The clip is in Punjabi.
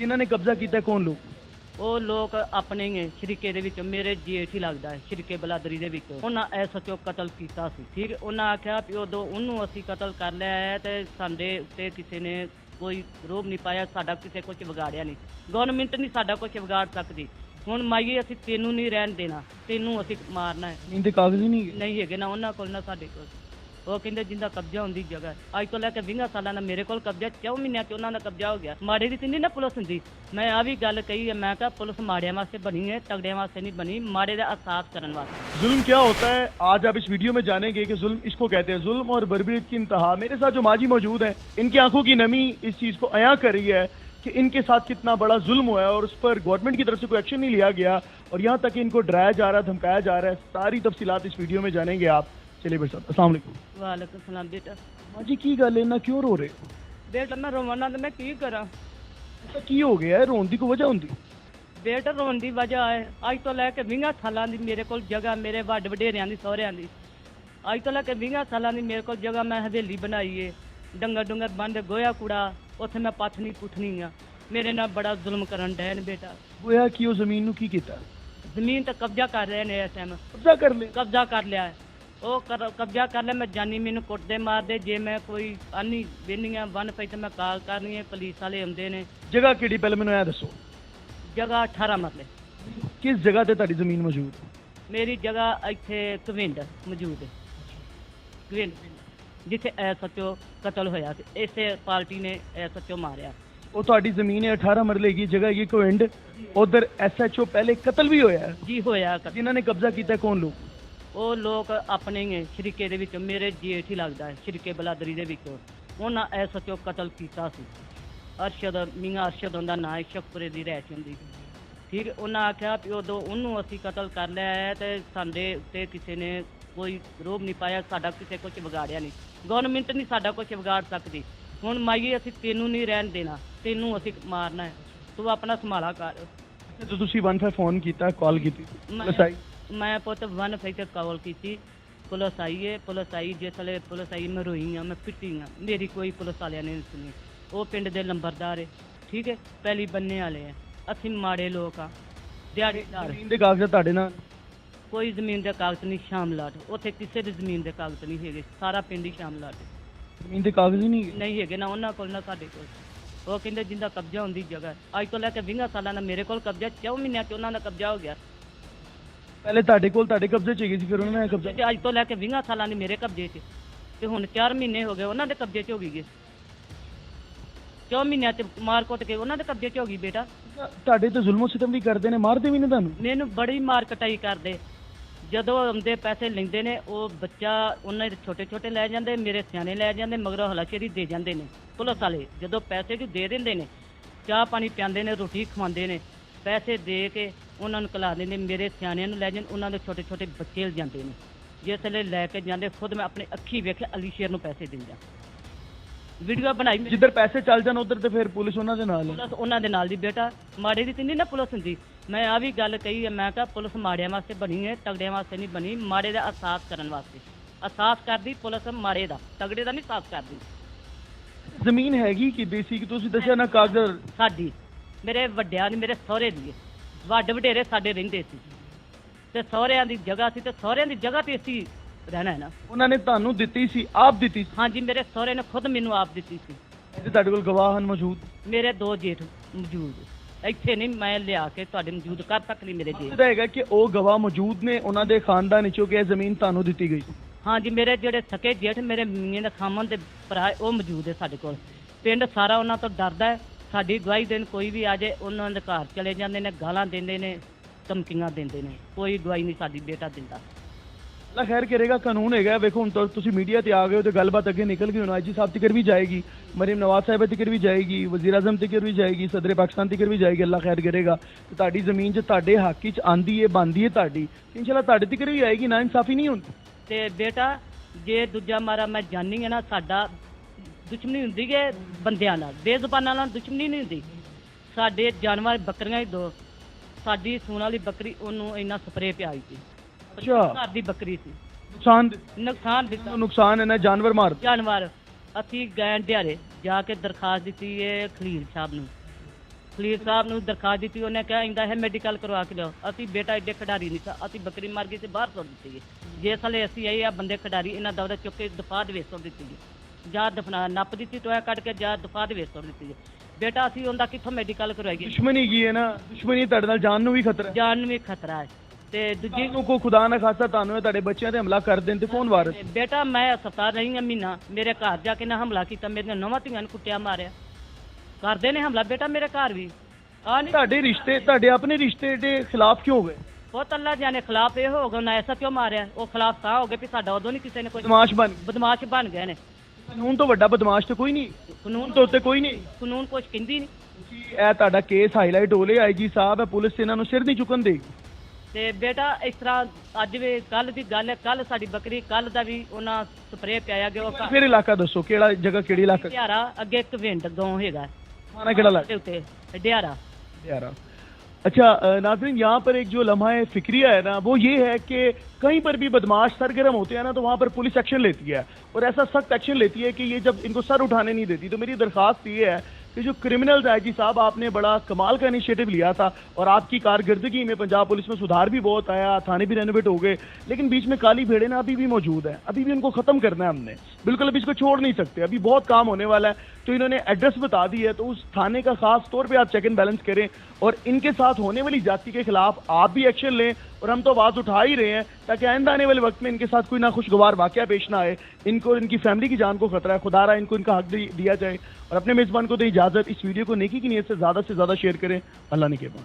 ਜਿਨ੍ਹਾਂ ਨੇ ਕਬਜ਼ਾ ਕੀਤਾ ਕੌਣ ਲੋਕ? ਉਹ ਲੋਕ ਆਪਣੇ ਹੀ ਸ਼ਰੀਕੇ ਦੇ ਵਿੱਚ ਮੇਰੇ ਜੇਠ ਹੀ ਲੱਗਦਾ ਹੈ, ਸ਼ਰੀਕੇ ਬਲਾਦਰੀ ਦੇ ਵਿੱਚ ਉਹਨਾਂ ਐਸਐਚਓ ਕਤਲ ਕੀਤਾ ਸੀ। ਠੀਕ, ਉਹਨਾਂ ਆਖਿਆ ਵੀ ਉਦੋਂ ਉਹਨੂੰ ਅਸੀਂ ਕਤਲ ਕਰ ਲਿਆ ਹੈ ਤੇ ਸਾਡੇ ਉੱਤੇ ਕਿਸੇ ਨੇ ਕੋਈ ਰੋਬ ਨਹੀਂ ਪਾਇਆ, ਸਾਡਾ ਕਿਸੇ ਕੁਝ ਵਿਗਾੜਿਆ ਨਹੀਂ, ਗਵਰਨਮੈਂਟ ਨਹੀਂ ਸਾਡਾ ਕੁਝ ਵਿਗਾੜ ਸਕਦੀ। ਹੁਣ ਮਾਈਏ ਅਸੀਂ ਤੈਨੂੰ ਨਹੀਂ ਰਹਿਣ ਦੇਣਾ, ਤੈਨੂੰ ਅਸੀਂ ਮਾਰਨਾ ਹੈ। ਜ਼ਮੀਨ ਦੇ ਕਾਗਜ਼ ਹੀ ਨਹੀਂ ਹੈਗੇ ਨਾ ਉਹਨਾਂ ਕੋਲ ਨਾ ਸਾਡੇ ਕੋਲ। ਉਹ ਕਹਿੰਦੇ ਜਿੰਦਾ ਕਬਜ਼ਾ ਹੁੰਦੀ ਜਗ੍ਹਾ ਅੱਜ ਤੋਂ ਲੈ ਕੇ 20 ਸਾਲਾਂ ਦਾ ਮੇਰੇ ਕੋਲ ਕਬਜ਼ਾ 4 ਮਹੀਨਿਆਂ 'ਚ ਉਹਨਾਂ ਦਾ ਕਬਜ਼ਾ ਹੋ ਗਿਆ। ਮਾੜੇ ਦੀ ਨਹੀਂ ਨਾ ਪੁਲਿਸ ਹੁੰਦੀ। ਮੈਂ ਆ ਵੀ ਗੱਲ ਕਹੀ ਹੈ, ਮੈਂ ਕਿਹਾ ਪੁਲਿਸ ਮਾੜਿਆਂ ਵਾਸਤੇ ਬਣੀ ਹੈ, ਤਗੜਿਆਂ ਵਾਸਤੇ नहीं बनी, माड़े का एहसास करने वास्ते। जुल्म क्या होता है आज आप इस वीडियो में जानेंगे कि जुल्म इसको कहते हैं, जुल्म और बर्बरीत की इंतहा। मेरे साथ जो माजी मौजूद है, इनकी आंखों की नमी इस चीज को अया कर रही है कि इनके साथ कितना बड़ा जुल्म हुआ है और उस पर गवर्नमेंट की तरफ से कोई एक्शन नहीं लिया गया और यहाँ तक इनको डराया जा रहा है, धमकाया जा रहा है। सारी तफसीलात इस वीडियो में जानेंगे आप। चलिए बेटा साहब, अस्सलाम वालेकुम। वालेकुम सलाम बेटा। माँ जी की गल है ना, क्यों रो रहे? बेटा मैं रोवना तो मैं की करा, ऐसा की हो गया है? रोन की कोई वजह होंगी? बेटा रोन की वजह है अज तो लैके 20 सालों की मेरे को जगह, मेरे वड वडेरिया की सहुरिया की अज तो लैके 20 सालों की मेरे को जगह, मैं हवेली बनाई है, डंगर डुंगर बंद, गोया कूड़ा उत्थे मैं पथनी पुथनी हाँ। मेरे नाल बड़ा जुल्म करन डे ने बेटा। गोया की वो जमीन नू की कीता? जमीन तो कब्जा कर रहे हैं इस टाइम। कब्जा कर ले? कब्जा कर लिया है, वो कब्जा कर लिया। मैं जानी मैनू कुटते मारते, जे मैं कोई आनी बेनी हाँ बन पई तो मैं कॉल करनी है, पुलिस वाले आते ने। जगह केड़ी पहले मैनू ऐ दसो। जगह 18 मरले। किस जगह ते तुहाडी जमीन मौजूद? मेरी जगह इत्थे कविंड मौजूद है, कविंड जिथे एसएचओ कतल होया सी, इसे पार्टी ने एसएचओ मारिया। वो तुहाडी जमीन है 18 मरले की जगह ये कोविंड, उधर एसएचओ पहले कतल भी होया है? जी होया कतल। जिन्हां ने कब्जा कीता कौन लोग? वो लोग अपने ही शरीके दे विच, मेरे जेठ ही लगदा है, शरीके बलादरी दे विच उन्हां एसएचओ कतल कीता सी। अरशद मियां अरशद उनका नाम है, शेखपुरे की रैश होंगी। ठीक, उन्हें आख्या भी उदों उन्होंने असी कतल कर लिया है तो साडे उत्ते किसी ने कोई रोब नहीं पाया, साडा किसी कुछ बिगाड़िया नहीं, गवर्नमेंट नहीं साडा कुछ बिगाड़ सकती। हुण माईए असी तैनूं नहीं रहन देना, तैनूं असी मारना है, तू अपना संभाला कर। तो तुसी 15 फोन कीता, कॉल कीती, पुलिस आई? मैं पुत 15 ते कॉल की, पुलिस आई है। पुलिस आई, जिसले पुलिस आई मैं रोई हाँ, मैं पिटी हाँ, मेरी कोई पुलिस वाले ने सुनी। वो पिंड दे लंबरदार है, ठीक है, पहली बन्ने वाले हैं, असी माड़े लोग हाँ, दिहाड़ीदार। जमीन दे कागज़ तुहाडे नाल? कोई जमीन के कागज नहीं, शामलाट उत्थे किसी की जमीन के कागज नहीं है, सारा पिंड ही शामलाट है। जमीन दे कागज़ ही नहीं है ना उन्होंने कोल ना साडे कोल। वो कहते जिंदा कब्जा होंदी जगह अज तो लैके 20 सालों का मेरे कोल कब्जा, 4 महीनों च उन्होंने कब्जा हो गया। पहले तुहाडे कोल तुहाडे कब्जे च गई सी, फिर उन्होंने कब्जा? अज तो लैके 20 सालों की मेरे कब्जे च, ते हुण 4 महीने हो गए उन्होंने कब्जे च हो गई। 4 महीनों च मार कुट के उन्होंने कब्जे च हो गई। बेटा ਤੁਹਾਡੇ ਤੇ ਜ਼ੁਲਮੋ ਸਿਤਮ ਵੀ ਕਰਦੇ ਨੇ, ਮਾਰਦੇ ਵੀ ਨੇ ਤੁਹਾਨੂੰ? ਮੈਨੂੰ ਬੜੀ ਮਾਰ ਕਟਾਈ ਕਰਦੇ, ਜਦੋਂ ਆਉਂਦੇ ਪੈਸੇ ਲੈਂਦੇ ਨੇ, ਉਹ ਬੱਚਾ ਉਹਨਾਂ ਦੇ ਛੋਟੇ ਛੋਟੇ ਲੈ ਜਾਂਦੇ, ਮੇਰੇ ਸਿਆਣੇ ਲੈ ਜਾਂਦੇ, ਮਗਰੋਂ ਹਲਾਸ਼ੇਰੀ ਦੇ ਜਾਂਦੇ ਨੇ ਪੁਲਿਸ ਵਾਲੇ। ਜਦੋਂ ਪੈਸੇ ਵੀ ਦੇ ਦਿੰਦੇ ਨੇ, ਚਾਹ ਪਾਣੀ ਪਿਆਉਂਦੇ ਨੇ, ਰੋਟੀ ਖਵਾਉਂਦੇ ਨੇ, ਪੈਸੇ ਦੇ ਕੇ ਉਹਨਾਂ ਨੂੰ ਕਲਾ ਦਿੰਦੇ, ਮੇਰੇ ਸਿਆਣਿਆਂ ਨੂੰ ਲੈ ਜਾਂਦੇ, ਉਹਨਾਂ ਦੇ ਛੋਟੇ ਛੋਟੇ ਬੱਚੇ ਲੈ ਜਾਂਦੇ ਨੇ। ਜਿਸ ਵੇਲੇ ਲੈ ਕੇ ਜਾਂਦੇ, ਖੁਦ ਮੈਂ ਆਪਣੀ ਅੱਖੀ ਵੇਖਿਆ ਅਲੀ ਸ਼ੇਰ ਨੂੰ ਪੈਸੇ ਦਿੰਦਾ, ਵੀਡੀਓ ਬਣਾਈ। ਜਿੱਧਰ ਪੈਸੇ ਚੱਲ ਜਾਣ ਉਧਰ ਤੇ ਫਿਰ ਪੁਲਿਸ ਉਹਨਾਂ ਦੇ ਨਾਲ ਹੈ? ਪੁਲਿਸ ਉਹਨਾਂ ਦੇ ਨਾਲ ਦੀ। ਬੇਟਾ ਮਾੜੇ ਦੀ ਨਹੀਂ ਨਾ ਪੁਲਿਸ ਹੁੰਦੀ। ਮੈਂ ਆ ਵੀ ਗੱਲ ਕਹੀ ਹੈ, ਮੈਂ ਕਿਹਾ ਪੁਲਿਸ ਮਾੜਿਆਂ ਵਾਸਤੇ ਬਣੀ ਹੈ, ਤਗੜਿਆਂ ਵਾਸਤੇ ਨਹੀਂ ਬਣੀ, ਮਾੜੇ ਦਾ ਅਹਿਸਾਸ ਕਰਨ ਵਾਸਤੇ। ਅਹਿਸਾਸ ਕਰਦੀ ਪੁਲਿਸ ਮਾੜੇ ਦਾ, ਤਗੜੇ ਦਾ ਨਹੀਂ ਅਹਿਸਾਸ ਕਰਦੀ। ਜ਼ਮੀਨ ਹੈਗੀ ਕਿ ਦੇਸੀ ਕਿ ਤੁਸੀਂ ਦੱਸਿਆ ਨਾ ਕਾਗਜ਼? ਸਾਡੀ, ਮੇਰੇ ਵੱਡਿਆਂ ਦੀ, ਮੇਰੇ ਸਹੁਰੇ ਦੀ, ਵੱਡ ਵਡੇਰੇ ਸਾਡੇ ਰਹਿੰਦੇ ਸੀ ਤੇ ਸਹੁਰਿਆਂ ਦੀ ਜਗ੍ਹਾ ਸੀ, ਤੇ ਸਹੁਰਿਆਂ ਦੀ ਜਗ੍ਹਾ ਤੇ ਅਸੀਂ ਰਹਿਣਾ ਹੈ ਨਾ। ਉਹਨਾਂ ਨੇ ਤੁਹਾਨੂੰ ਦਿੱਤੀ ਸੀ, ਆਪ ਦਿੱਤੀ ਸੀ? ਹਾਂਜੀ, ਮੇਰੇ ਸਹੁਰੇ ਨੇ ਖੁਦ ਮੈਨੂੰ ਆਪ ਦਿੱਤੀ ਸੀ। ਤੇ ਤੁਹਾਡੇ ਕੋਲ ਗਵਾਹ ਹਨ ਮੌਜੂਦ? ਮੇਰੇ 2 ਜੇਠ ਮੌਜੂਦ, ਇੱਥੇ ਨਹੀਂ, ਮੈਂ ਲਿਆ ਕੇ ਤੁਹਾਡੇ ਮੌਜੂਦ ਕਰ ਤੱਕ ਨਹੀਂ ਮੇਰੇ ਜੇਠ। ਇਹਦਾ ਹੈਗਾ ਕਿ ਉਹ ਗਵਾਹ ਮੌਜੂਦ ਨੇ ਉਹਨਾਂ ਦੇ ਖਾਨਦਾਨ ਵਿੱਚੋਂ ਕਿ ਇਹ ਜ਼ਮੀਨ ਤੁਹਾਨੂੰ ਦਿੱਤੀ ਗਈ? ਹਾਂਜੀ, ਮੇਰੇ ਜਿਹੜੇ ਸਕੇ ਜੇਠ, ਮੇਰੇ ਮੀਆਂ ਦੇ ਖਾਮਨ ਦੇ ਭਰਾ, ਉਹ ਮੌਜੂਦ ਹੈ ਸਾਡੇ ਕੋਲ। ਪਿੰਡ ਸਾਰਾ ਉਹਨਾਂ ਤੋਂ ਡਰਦਾ ਹੈ, ਸਾਡੀ ਗਵਾਹੀ ਦੇਣ ਕੋਈ ਵੀ ਆ ਜਾਏ ਉਹਨਾਂ ਦੇ ਘਰ ਚਲੇ ਜਾਂਦੇ ਨੇ, ਗਾਲਾਂ ਦਿੰਦੇ ਨੇ, ਧਮਕੀਆਂ ਦਿੰਦੇ ਨੇ, ਕੋਈ ਗਵਾਹੀ ਨਹੀਂ ਸਾਡੀ ਬੇਟਾ ਦਿੰਦਾ। ਅੱਲਾ ਖੈਰ ਕਰੇਗਾ, ਕਾਨੂੰਨ ਹੈਗਾ। ਵੇਖੋ ਹੁਣ ਤੁਸੀਂ ਮੀਡੀਆ ਤੇ ਆ ਗਏ ਹੋ ਤੇ ਗੱਲਬਾਤ ਅੱਗੇ ਨਿਕਲ ਗਈ, ਹੁਣ ਆਈਜੀ ਸਾਹਿਬ ਤੱਕ ਵੀ ਜਾਏਗੀ, ਮਰੀਮ ਨਵਾਜ਼ ਸਾਹਿਬ ਤੱਕ ਵੀ ਜਾਏਗੀ, ਵਜ਼ੀਰ ਆਜ਼ਮ ਤੱਕ ਵੀ ਜਾਏਗੀ, ਸਦਰ ਪਾਕਿਸਤਾਨ ਤੱਕ ਵੀ ਜਾਏਗੀ। ਅੱਲਾ ਖੈਰ ਕਰੇਗਾ ਤੇ ਤੁਹਾਡੀ ਜ਼ਮੀਨ 'ਚ ਤੁਹਾਡੇ ਹੱਕ 'ਚ ਆਂਦੀ ਹੈ, ਬਣਦੀ ਹੈ ਤੁਹਾਡੀ, ਇਨਸ਼ਾਅੱਲਾ ਤੁਹਾਡੇ ਤੱਕ ਵੀ ਆਏਗੀ। ਨਾ ਇਨਸਾਫੀ ਨਹੀਂ ਹੁੰਦੀ। ਤੇ ਬੇਟਾ ਜੇ ਦੂਜਾ ਮਾਰਾ ਮੈਂ ਜਾਣੀ ਹੈ ਨਾ, ਸਾਡਾ ਦੁਸ਼ਮਣੀ ਹੁੰਦੀ ਹੈ ਬੰਦਿਆਂ ਨਾਲ, ਬੇਜ਼ੁਬਾਨਾਂ ਨਾਲ ਦੁਸ਼ਮਣੀ ਨਹੀਂ ਹੁੰਦੀ। ਸਾਡੇ ਜਾਨਵਰ ਬੱਕਰੀਆਂ ਹੀ 2, ਸਾਡੀ ਸੂਣ ਵਾਲੀ ਬੱਕਰੀ ਉਹਨੂੰ ਇੰਨਾ ਸਪਰੇਅ ਪਿਆਈ ਸੀ। ਅੱਛਾ, ਘਰ ਦੀ ਬੱਕਰੀ ਸੀ। ਨੁਕਸਾਨ ਦਿੱਤਾ, ਨੁਕਸਾਨ ਹੈ ਨਾ, ਜਾਨਵਰ ਮਾਰ ਜਾਨਵਰ। ਅਸੀਂ ਗਏ ਦਿਹਾੜੇ ਜਾ ਕੇ ਦਰਖਾਸਤ ਦਿੱਤੀ ਹੈ ਖਲੀਲ ਸਾਹਿਬ ਨੂੰ, ਖਲੀਲ ਸਾਹਿਬ ਨੂੰ ਦਰਖਾਸਤ ਦਿੱਤੀ, ਉਹਨੇ ਕਿਹਾ ਇੰਦਾ ਹੈ ਮੈਡੀਕਲ ਕਰਵਾ ਕੇ ਲਿਓ। ਅਸੀਂ ਬੇਟਾ ਐਡੇ ਖਿਡਾਰੀ ਨਹੀਂ ਸੀ, ਅਸੀਂ ਬੱਕਰੀ ਮਾਰ ਗਈ ਤੇ ਬਾਹਰ ਸੁੱਟ ਦਿੱਤੀ ਗਈ। ਜਿਸ ਵੇਲੇ ਅਸੀਂ ਆਏ ਆ ਬੰਦੇ ਖਿਡਾਰੀ, ਇਹਨਾਂ ਦੌੜਾ ਚੁੱਕ ਕੇ ਦਫਾ ਦੇ ਵਿੱਚ ਸੁੱਟ ਦਿੱਤੀ ਗਈ। ਜਾਂ ਦਫਨਾ ਨੱਪ ਦਿੱਤੀ ਟੋਇਆ ਕੱਢ ਕੇ, ਜਾਂ ਦਫਾ ਦੇ ਵਿੱਚ ਸੁੱਟ ਦਿੱਤੀ ਗਈ। ਬੇਟਾ ਅਸੀਂ ਉਹਦਾ ਕਿੱਥੋਂ ਮੈਡੀਕਲ ਕਰਵਾਈਏ? ਦੁਸ਼ਮਣੀ ਕੀ ਹੈ ਨਾ, ਦੁਸ਼ਮਣੀ ਤੁਹਾਡੇ ਨਾਲ ਜਾਨ ਨੂੰ ਵੀ ਖਤਰਾ ਹੈ। ਜਾਨ ਨੂੰ ਵੀ ਖਤਰਾ ਹੈ। ਤੇ ਦੂਜੀ ਨੂੰ ਕੋ ਖੁਦਾ ਨਾ ਖਾਸਾ ਤੁਹਾਨੂੰ ਤੁਹਾਡੇ ਬੱਚਿਆਂ ਤੇ ਹਮਲਾ ਕਰ ਦੇਣ ਤੇ ਕੌਣ ਵਾਰਸ? ਬੇਟਾ ਮੈਂ ਹਸਪਤਾਲ ਰਹੀ ਹਾਂ ਮਹੀਨਾ, ਮੇਰੇ ਘਰ ਜਾ ਕੇ ਨਾ ਹਮਲਾ ਕੀਤਾ, ਮੇਰੀਆਂ ਨੌਵਾਂ ਧੀਆਂ ਨੂੰ ਕੁੱਟਿਆ ਮਾਰਿਆ। ਕਰਦੇ ਨੇ ਹਮਲਾ ਬੇਟਾ ਮੇਰੇ ਘਰ ਵੀ। ਆ ਨਹੀਂ ਤੁਹਾਡੇ ਰਿਸ਼ਤੇ, ਤੁਹਾਡੇ ਆਪਣੇ ਰਿਸ਼ਤੇ ਦੇ ਖਿਲਾਫ ਕਿਉਂ ਹੋ ਗਏ? ਬਹੁਤ ਅੱਲਾ ਜਾਣੇ ਖਿਲਾਫ ਇਹ ਹੋ ਗਿਆ ਨਾ, ਐਸਾ ਕਿਉਂ ਮਾਰਿਆ? ਉਹ ਖਿਲਾਫ ਤਾਂ ਹੋ ਗਏ ਵੀ ਸਾਡਾ ਉਦੋਂ ਨਹੀਂ ਕਿਸੇ ਨੇ ਕੋਈ ਬਦਮਾਸ਼ ਬਣ ਗਏ। ਬਦਮਾਸ਼ ਬਣ ਗਏ ਨੇ। ਕਾਨੂੰਨ ਤੋਂ ਵੱਡਾ ਬਦਮਾਸ਼ ਤੇ ਕੋਈ ਨਹੀਂ, ਕਾਨੂੰਨ ਤੋਂ ਉੱਤੇ ਕੋਈ ਨਹੀਂ। ਕਾਨੂੰਨ ਕੁਛ ਕਹਿੰਦੀ ਨਹੀਂ। ਤੁਸੀਂ ਇਹ ਤੁਹਾਡਾ ਕੇਸ ਹਾਈਲਾਈਟ ਹੋ ਲਿਆ, ਆਈਜੀ ਸਾਹਿਬ ਹੈ, ਪੁਲਿਸ ਇਹਨਾਂ ਨੂੰ ਸਿਰ ਨਹੀਂ ਚੁੱਕਣ ਦੇਗੀ। ਤੇ ਬੇਟਾ ਇਸ ਤਰ੍ਹਾਂ ਅੱਜ ਵੀ ਕੱਲ ਦੀ ਗੱਲ ਹੈ, ਕੱਲ ਸਾਡੀ ਬੱਕਰੀ ਕੱਲ ਦਾ ਵੀ ਉਹਨਾਂ ਸਪਰੇਅ ਪਿਆਇਆ ਗਿਆ। ਉਹ ਫਿਰ ਇਲਾਕਾ ਦੱਸੋ ਕਿਹੜਾ ਜਗ੍ਹਾ, ਕਿਹੜੀ ਇਲਾਕਾ, ਢਿਆਰਾ ਅੱਗੇ ਇੱਕ ਵਿੰਡ ਗਾਉਂ ਹੈਗਾ ਥਾਣਾ ਕਿਹੜਾ ਲੱਗਦਾ? ਦੇ ਉੱਤੇ ਢਿਆਰਾ। यारा। अच्छा नाज़रीन, यहाँ पर एक जो लम्हा फिक्रिया है ना, वो ये है कि कहीं पर भी बदमाश सरगर्म होते हैं ना, तो वहाँ पर पुलिस एक्शन लेती है और ऐसा सख्त एक्शन लेती है कि ये जब इनको सर उठाने नहीं देती। तो मेरी दरख्वास्त ये है कि जो क्रिमिनल्स है जी साहब, आपने बड़ा कमाल का इनिशिएटिव लिया था और आपकी कारकर्दगी में पंजाब पुलिस में सुधार भी बहुत आया, थाने भी रेनोवेट हो गए, लेकिन बीच में काली भेड़ें ना अभी भी मौजूद है। अभी भी उनको ख़त्म करना है हमने, बिल्कुल अभी इसको छोड़ नहीं सकते, अभी बहुत काम होने वाला है। तो इन्होंने एड्रेस बता दी है, तो उस थाने का खास तौर पे आप चेक एंड बैलेंस करें और इनके साथ होने वाली जाति के खिलाफ आप भी एक्शन लें। और हम तो आवाज़ उठा ही रहे हैं ताकि आइंदा आने वाले वक्त में इनके साथ कोई नाखुशगवार वाक़या पेश ना आए। इनको, इनकी फैमिली की जान को खतरा है, खुदा रहा इनको इनका हक दिया जाए। और अपने मेज़बान को तो इजाज़त, इस वीडियो को नेकी की नीयत से ज़्यादा शेयर करें। अल्लाह ने के बाद।